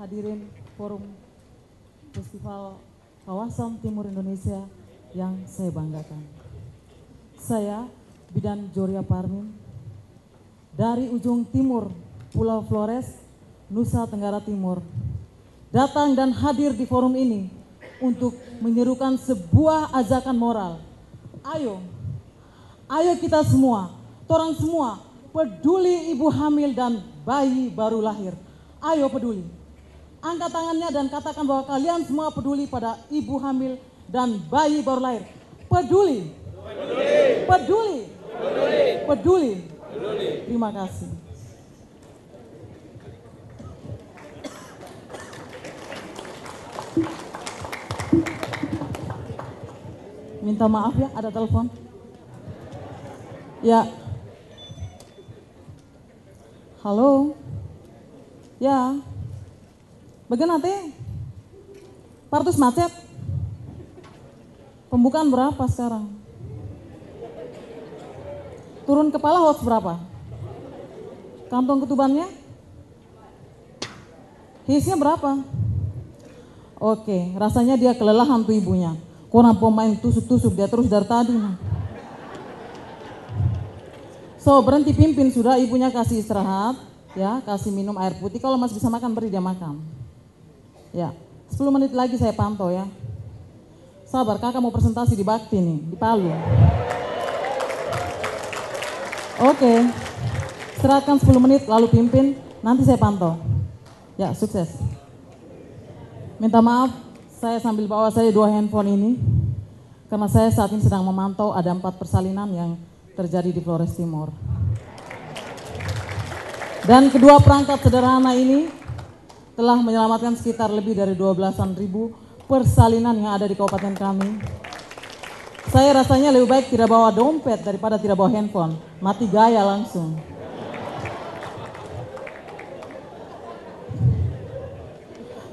hadirin forum Festival Kawasan Timur Indonesia yang saya banggakan. Saya, Bidan Joria Parmin, dari ujung timur Pulau Flores, Nusa Tenggara Timur, datang dan hadir di forum ini untuk menyerukan sebuah ajakan moral. Ayo kita semua, torang semua, peduli ibu hamil dan bayi baru lahir. Ayo peduli. Angkat tangannya dan katakan bahwa kalian semua peduli pada ibu hamil dan bayi baru lahir. Peduli. Peduli. Peduli. Peduli. Peduli. Peduli. Terima kasih. Minta maaf ya, ada telepon. Ya. Halo. Ya. Bagaimana teh? Partus macet. Pembukaan berapa sekarang? Turun kepala hots berapa? Kantong ketubannya? Hisnya berapa? Oke, rasanya dia kelelahan tuh ibunya. Kurang pemain tusuk-tusuk dia terus dari tadi. So, berhenti pimpin sudah, ibunya kasih istirahat, ya, kasih minum air putih. Kalau masih bisa makan, beri dia makan. Ya, 10 menit lagi saya pantau ya. Sabar, kakak mau presentasi di Bakti nih, di Palu. Oke, serahkan 10 menit lalu pimpin, nanti saya pantau. Ya, sukses. Minta maaf, saya sambil bawa saya 2 handphone ini, karena saya saat ini sedang memantau ada 4 persalinan yang terjadi di Flores Timur. Dan kedua perangkat sederhana ini telah menyelamatkan sekitar lebih dari 12.000 persalinan yang ada di kabupaten kami. Saya rasanya lebih baik tidak bawa dompet daripada tidak bawa handphone. Mati gaya langsung.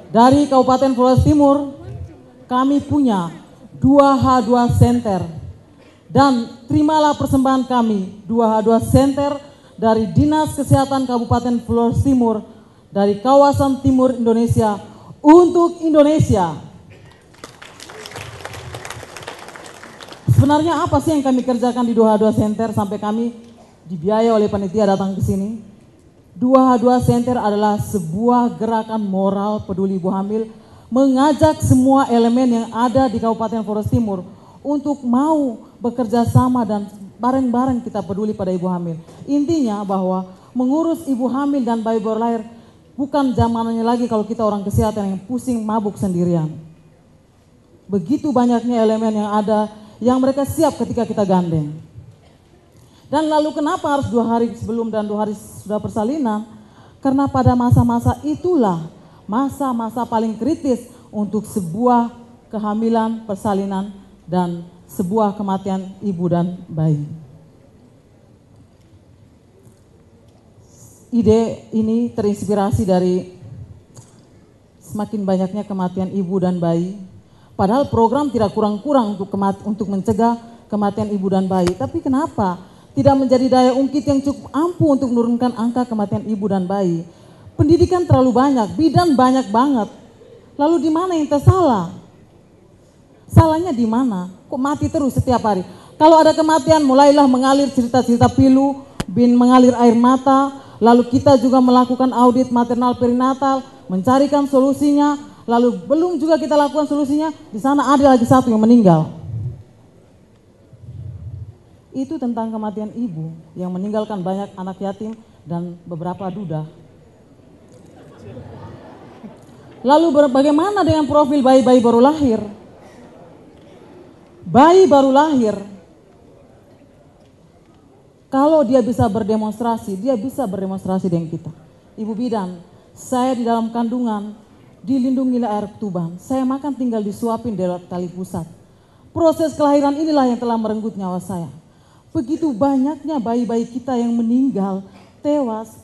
Dari Kabupaten Flores Timur, kami punya 2H2 Center. Dan terimalah persembahan kami, 2H2 Center dari Dinas Kesehatan Kabupaten Flores Timur, dari kawasan timur Indonesia untuk Indonesia. Sebenarnya apa sih yang kami kerjakan di 2H2 Center sampai kami dibiayai oleh panitia datang ke sini? 2H2 Center adalah sebuah gerakan moral peduli ibu hamil, mengajak semua elemen yang ada di Kabupaten Flores Timur untuk mau bekerja sama dan bareng-bareng kita peduli pada ibu hamil. Intinya bahwa mengurus ibu hamil dan bayi baru lahir bukan zamannya lagi kalau kita orang kesehatan yang pusing mabuk sendirian. Begitu banyaknya elemen yang ada yang mereka siap ketika kita gandeng. Dan lalu kenapa harus 2 hari sebelum dan 2 hari sudah persalinan? Karena pada masa-masa itulah masa-masa paling kritis untuk sebuah kehamilan, persalinan, dan sebuah kematian ibu dan bayi. Ide ini terinspirasi dari semakin banyaknya kematian ibu dan bayi. Padahal program tidak kurang-kurang untuk mencegah kematian ibu dan bayi. Tapi kenapa tidak menjadi daya ungkit yang cukup ampuh untuk menurunkan angka kematian ibu dan bayi? Pendidikan terlalu banyak, bidan banyak banget. Lalu di mana yang tersalah? Salahnya di mana? Kok mati terus setiap hari? Kalau ada kematian mulailah mengalir cerita-cerita pilu, mengalir air mata. Lalu kita juga melakukan audit maternal perinatal, mencarikan solusinya, lalu belum juga kita lakukan solusinya, di sana ada lagi satu yang meninggal. Itu tentang kematian ibu yang meninggalkan banyak anak yatim dan beberapa duda. Lalu bagaimana dengan profil bayi-bayi baru lahir? Bayi baru lahir, kalau dia bisa berdemonstrasi dengan kita. Ibu bidan, saya di dalam kandungan dilindungi air ketuban. Saya makan tinggal disuapin di tali pusat. Proses kelahiran inilah yang telah merenggut nyawa saya. Begitu banyaknya bayi-bayi kita yang meninggal, tewas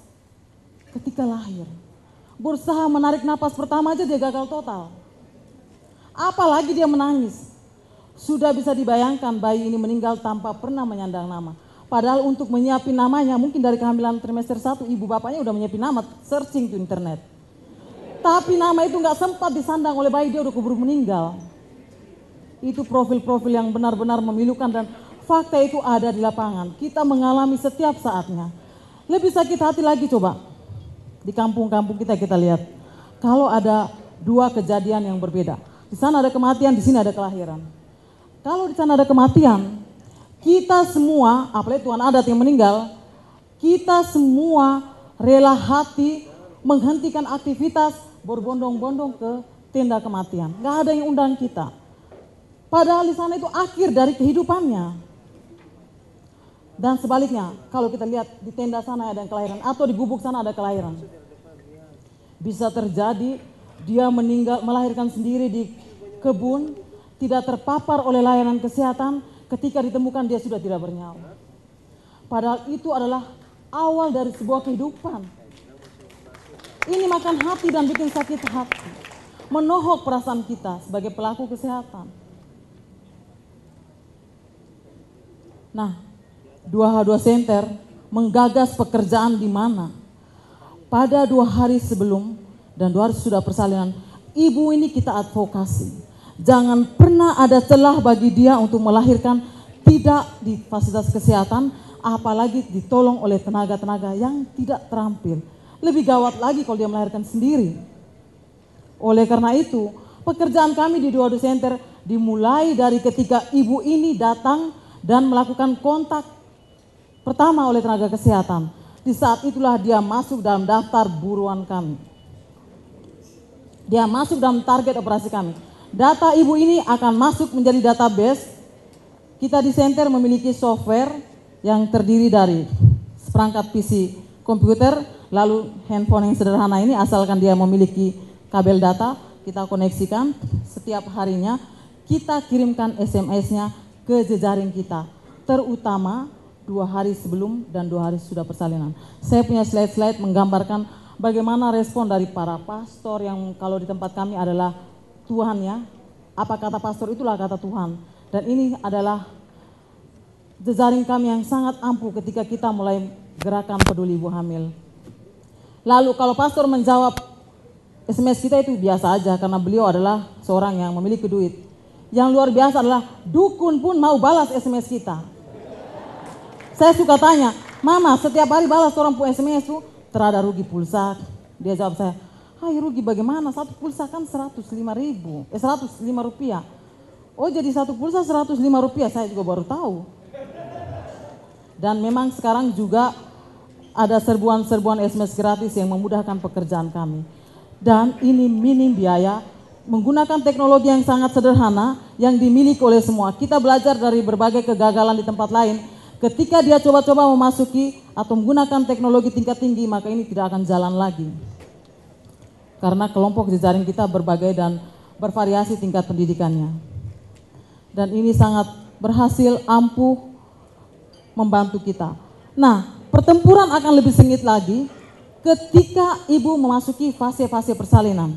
ketika lahir. Berusaha menarik napas pertama aja dia gagal total. Apalagi dia menangis. Sudah bisa dibayangkan bayi ini meninggal tanpa pernah menyandang nama. Padahal untuk menyiapin namanya, mungkin dari kehamilan trimester 1, ibu bapaknya udah menyiapin nama, searching di internet. Tapi nama itu nggak sempat disandang oleh bayi, dia udah keburu meninggal. Itu profil-profil yang benar-benar memilukan dan fakta itu ada di lapangan. Kita mengalami setiap saatnya. Lebih sakit hati lagi coba. Di kampung-kampung kita lihat. Kalau ada dua kejadian yang berbeda. Di sana ada kematian, di sini ada kelahiran. Kalau di sana ada kematian, kita semua, apalagi tuan adat yang meninggal, kita semua rela hati menghentikan aktivitas berbondong-bondong ke tenda kematian. Gak ada yang undang kita. Padahal di sana itu akhir dari kehidupannya. Dan sebaliknya, kalau kita lihat di tenda sana ada yang kelahiran atau di gubuk sana ada kelahiran. Bisa terjadi dia meninggal, melahirkan sendiri di kebun, tidak terpapar oleh layanan kesehatan, ketika ditemukan dia sudah tidak bernyawa. Padahal itu adalah awal dari sebuah kehidupan. Ini makan hati dan bikin sakit hati. Menohok perasaan kita sebagai pelaku kesehatan. Nah, 2H2 Center menggagas pekerjaan di mana? Pada 2 hari sebelum dan 2 hari sudah persalinan, ibu ini kita advokasi. Jangan pernah ada celah bagi dia untuk melahirkan tidak di fasilitas kesehatan, apalagi ditolong oleh tenaga-tenaga yang tidak terampil. Lebih gawat lagi kalau dia melahirkan sendiri. Oleh karena itu, pekerjaan kami di 2H2 Center dimulai dari ketika ibu ini datang dan melakukan kontak pertama oleh tenaga kesehatan. Di saat itulah dia masuk dalam daftar buruan kami. Dia masuk dalam target operasi kami. Data ibu ini akan masuk menjadi database. Kita di center memiliki software yang terdiri dari seperangkat PC komputer, lalu handphone yang sederhana ini asalkan dia memiliki kabel data, kita koneksikan setiap harinya, kita kirimkan SMS-nya ke jejaring kita, terutama 2 hari sebelum dan 2 hari sudah persalinan. Saya punya slide-slide menggambarkan bagaimana respon dari para pastor yang kalau di tempat kami adalah Tuhan ya. Apa kata pastor itulah kata Tuhan. Dan ini adalah jejaring kami yang sangat ampuh ketika kita mulai gerakan peduli ibu hamil. Lalu kalau pastor menjawab SMS kita itu biasa aja karena beliau adalah seorang yang memiliki duit. Yang luar biasa adalah dukun pun mau balas SMS kita. Saya suka tanya, Mama setiap hari balas orang pun SMS itu terada rugi pulsa. Dia jawab saya, hai rugi bagaimana? Satu pulsa kan 105 rupiah. Oh jadi satu pulsa 105 rupiah, saya juga baru tahu. Dan memang sekarang juga ada serbuan-serbuan SMS gratis yang memudahkan pekerjaan kami. Dan ini minim biaya, menggunakan teknologi yang sangat sederhana yang dimiliki oleh semua. Kita belajar dari berbagai kegagalan di tempat lain. Ketika dia coba-coba memasuki atau menggunakan teknologi tingkat tinggi, maka ini tidak akan jalan lagi. Karena kelompok jejaring kita berbagai dan bervariasi tingkat pendidikannya. Dan ini sangat berhasil, ampuh membantu kita. Nah, pertempuran akan lebih sengit lagi ketika ibu memasuki fase-fase persalinan.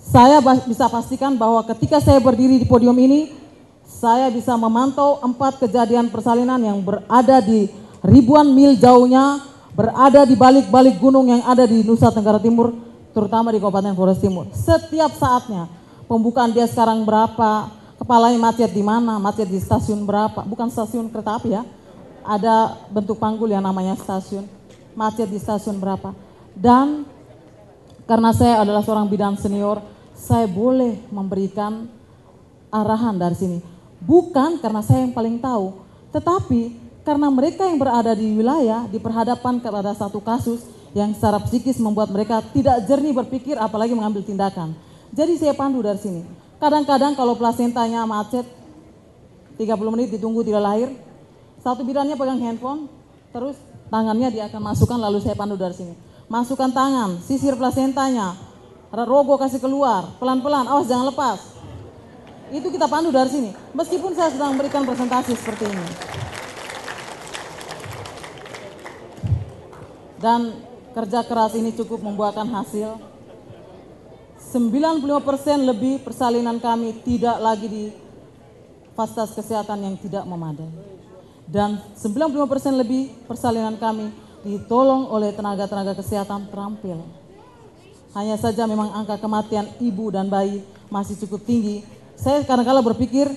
Saya bisa pastikan bahwa ketika saya berdiri di podium ini, saya bisa memantau 4 kejadian persalinan yang berada di ribuan mil jauhnya, berada di balik-balik gunung yang ada di Nusa Tenggara Timur, terutama di Kabupaten Flores Timur. Setiap saatnya, pembukaan dia sekarang berapa, kepalanya macet di mana, macet di stasiun berapa, bukan stasiun kereta api ya, ada bentuk panggul yang namanya stasiun, macet di stasiun berapa. Dan karena saya adalah seorang bidan senior, saya boleh memberikan arahan dari sini. Bukan karena saya yang paling tahu, tetapi karena mereka yang berada di wilayah diperhadapkan kepada satu kasus yang secara psikis membuat mereka tidak jernih berpikir apalagi mengambil tindakan. Jadi saya pandu dari sini. Kadang-kadang kalau plasentanya macet, 30 menit ditunggu tidak lahir, satu bidannya pegang handphone, terus tangannya dia akan masukkan lalu saya pandu dari sini. Masukkan tangan, sisir plasentanya, rogo kasih keluar, pelan-pelan, awas jangan lepas. Itu kita pandu dari sini, meskipun saya sedang memberikan presentasi seperti ini. Dan kerja keras ini cukup membuahkan hasil. 95% lebih persalinan kami tidak lagi di fasilitas kesehatan yang tidak memadai. Dan 95% lebih persalinan kami ditolong oleh tenaga-tenaga kesehatan terampil. Hanya saja memang angka kematian ibu dan bayi masih cukup tinggi. Saya kadang-kala berpikir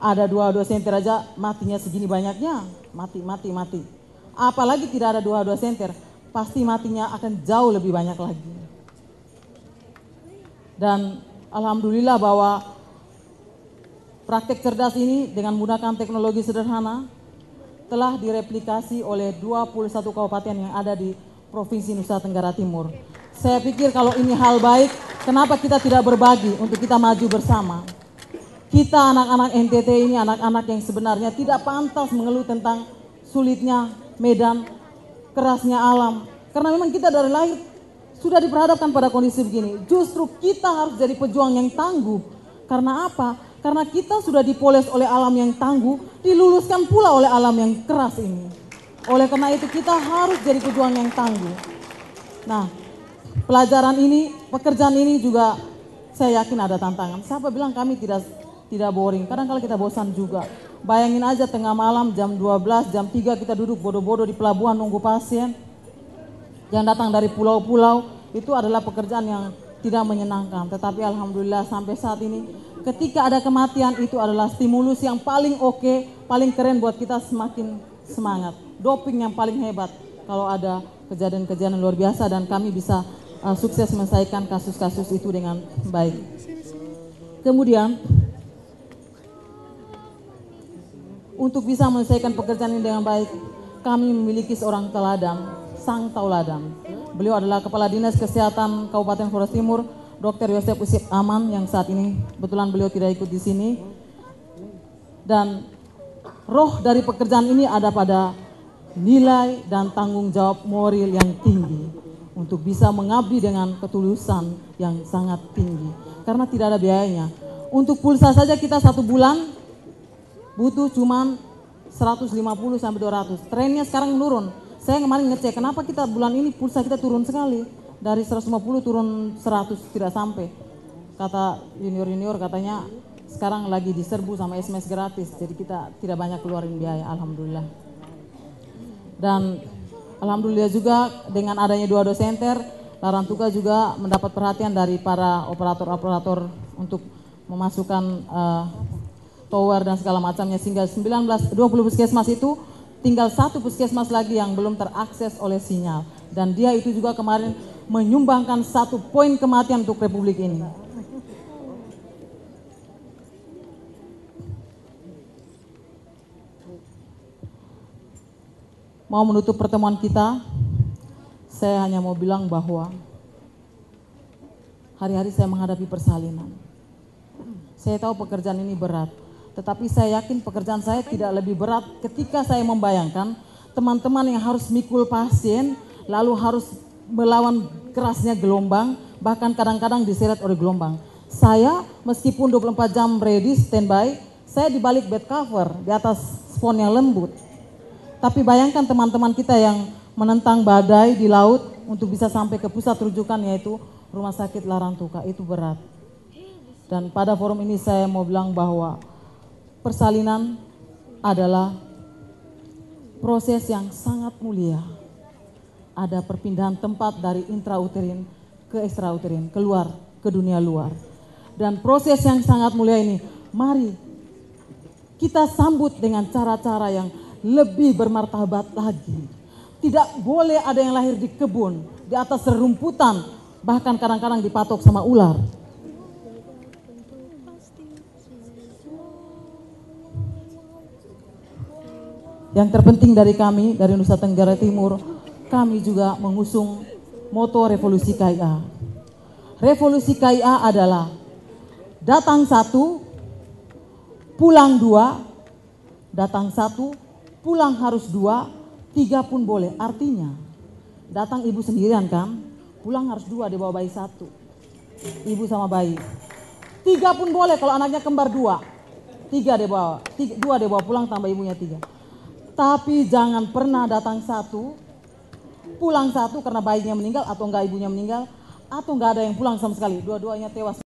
ada 22 senter aja matinya segini banyaknya, mati. Apalagi tidak ada 22 senter, pasti matinya akan jauh lebih banyak lagi. Dan alhamdulillah bahwa praktek cerdas ini dengan menggunakan teknologi sederhana telah direplikasi oleh 21 kabupaten yang ada di Provinsi Nusa Tenggara Timur. Saya pikir kalau ini hal baik, kenapa kita tidak berbagi untuk kita maju bersama? Kita anak-anak NTT ini anak-anak yang sebenarnya tidak pantas mengeluh tentang sulitnya medan, kerasnya alam. Karena memang kita dari lahir sudah diperhadapkan pada kondisi begini. Justru kita harus jadi pejuang yang tangguh. Karena apa? Karena kita sudah dipoles oleh alam yang tangguh, diluluskan pula oleh alam yang keras ini. Oleh karena itu kita harus jadi pejuang yang tangguh. Nah, pelajaran ini, pekerjaan ini juga saya yakin ada tantangan. Siapa bilang kami tidak boring? Kadang kalau kita bosan juga. Bayangin aja tengah malam jam 12, jam 3 kita duduk bodoh-bodoh di pelabuhan nunggu pasien yang datang dari pulau-pulau. Itu adalah pekerjaan yang tidak menyenangkan. Tetapi alhamdulillah sampai saat ini ketika ada kematian itu adalah stimulus yang paling oke, paling keren buat kita semakin semangat. Doping yang paling hebat kalau ada kejadian-kejadian luar biasa dan kami bisa sukses menyelesaikan kasus-kasus itu dengan baik. Kemudian untuk bisa menyelesaikan pekerjaan ini dengan baik, kami memiliki seorang teladan, sang tauladan. Beliau adalah Kepala Dinas Kesehatan Kabupaten Flores Timur, Dr. Yosep Usip Aman, yang saat ini kebetulan beliau tidak ikut di sini. Dan roh dari pekerjaan ini ada pada nilai dan tanggung jawab moral yang tinggi untuk bisa mengabdi dengan ketulusan yang sangat tinggi. Karena tidak ada biayanya. Untuk pulsa saja kita 1 bulan butuh cuman 150 sampai 200. Trennya sekarang menurun. Saya kemarin ngecek kenapa kita bulan ini pulsa kita turun sekali. Dari 150 turun 100 tidak sampai. Kata junior katanya sekarang lagi diserbu sama SMS gratis. Jadi kita tidak banyak keluarin biaya, alhamdulillah. Dan alhamdulillah juga dengan adanya 22 senter, Larantuka juga mendapat perhatian dari para operator-operator untuk memasukkan tower dan segala macamnya, sehingga 20 puskesmas itu tinggal 1 puskesmas lagi yang belum terakses oleh sinyal. Dan dia itu juga kemarin menyumbangkan 1 poin kematian untuk Republik ini. Mau menutup pertemuan kita, saya hanya mau bilang bahwa hari-hari saya menghadapi persalinan. Saya tahu pekerjaan ini berat, tetapi saya yakin pekerjaan saya tidak lebih berat ketika saya membayangkan teman-teman yang harus mikul pasien, lalu harus melawan kerasnya gelombang, bahkan kadang-kadang diseret oleh gelombang. Saya meskipun 24 jam ready, standby, saya di balik bed cover, di atas spons yang lembut. Tapi bayangkan teman-teman kita yang menentang badai di laut untuk bisa sampai ke pusat rujukan yaitu Rumah Sakit Larantuka, itu berat. Dan pada forum ini saya mau bilang bahwa persalinan adalah proses yang sangat mulia. Ada perpindahan tempat dari intrauterin ke ekstrauterin, keluar ke dunia luar. Dan proses yang sangat mulia ini, mari kita sambut dengan cara-cara yang lebih bermartabat lagi. Tidak boleh ada yang lahir di kebun, di atas rerumputan, bahkan kadang-kadang dipatok sama ular. Yang terpenting dari kami, dari Nusa Tenggara Timur, kami juga mengusung moto Revolusi KIA. Revolusi KIA adalah datang 1, pulang 2, datang 1, pulang harus 2, 3 pun boleh. Artinya datang ibu sendirian kan, pulang harus 2, dibawa bayi 1, ibu sama bayi. 3 pun boleh kalau anaknya kembar 2, 3 dibawa, 2 dibawa pulang tambah ibunya 3. Tapi jangan pernah datang 1, pulang 1 karena bayinya meninggal atau enggak ibunya meninggal, atau enggak ada yang pulang sama sekali, dua-duanya tewas.